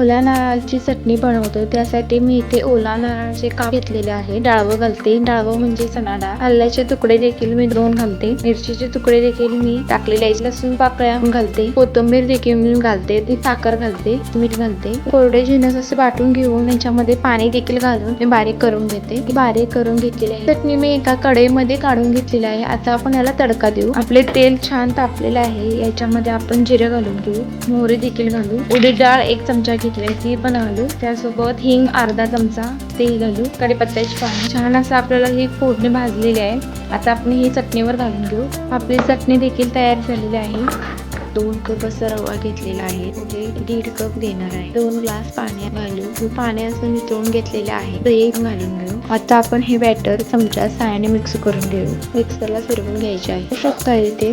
ओल्या नारळाची चटणी बनवतो, त्यासाठी मी इथे ओला नारळाचे काप घेतलेले आहे. डाळवं घालते, डाळवं म्हणजे चणा डाळ. आल्याचे तुकडे देखील मी 2 घालते. मिरचीचे तुकडे देखील मी टाकलेले आहेत. लसूण पाकळ्या घालते, कोथिंबीर देखील मी घालते, ती साखर घालते, मीठ घालते. कोरडे जिन्नस असे वाटून घेऊन याच्यामध्ये पाणी देखील घालून मी बारीक करून घेते. बारीक करून घेतलेली आहे चटणी मी एका कढईमध्ये काढून घेतलेली आहे. आता आपण याला तडका देऊ. आपले तेल छान तापलेले आहे. याच्यामध्ये आपण जिरे घालून घेऊ, मोहरी देखील घालू, उडीद डाळ 1 चमचा घेतली ती पण घालू, त्यासोबत हिंग अर्धा चमचा तेल घालू, कढीपत्त्याची पाने. छान असं आपल्याला ही फोडणी भाजलेली आहे. आता आपण ही चटणीवर घालून घेऊ. आपली चटणी देखील तयार झालेली आहे. 2 कप असा रवा घेतलेला आहे, म्हणजे 1.5 कप घेणार आहे. 2 ग्लास पाणी घालू, पाणी असं नितळून घेतलेले आहे, दही घालून घेऊ. आता आपण हे बॅटर चमचा साहाय्याने मिक्स करून घेऊ. मिक्सरला फिरवून घ्यायचे आहे. शकता इथे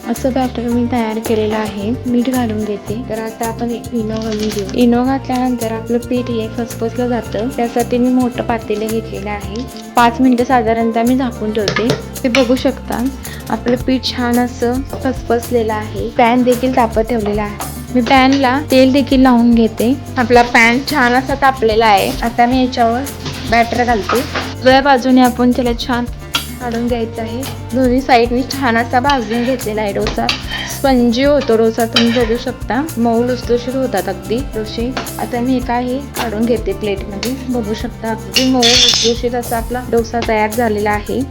असं बॅटर मी तयार केलेलं आहे. मीठ घालून घेते. तर आता आपण इनो घालून घेऊ. इनो घातल्यानंतर आपलं पीठ हे फसफसलं जातं, त्यासाठी मी मोठं पातेलं घेतलेलं आहे. 5 मिनिटं साधारणतः मी झाकून ठेवते. ते बघू शकता आपलं पीठ छान असं फसफसलेलं आहे. पॅन देखील तापत ठेवलेला आहे. मी पॅनला तेल देखील लावून घेते. आपला पॅन छान असा तापलेला आहे. आता मी याच्यावर बॅटर घालते. दुसऱ्या बाजूने आपण त्याला छान काढून घ्यायचं आहे. दोन्ही साईडनी छान असा भाजून घेतलेला आहे. डोसा स्पंजी होतो डोसा, तुम्ही बघू शकता. मऊ लुसलुशीत होतात अगदी डोसे. आता मी काही काढून घेते प्लेटमध्ये. बघू शकता अगदी मऊ लुसलुशीत असा आपला डोसा तयार झालेला आहे.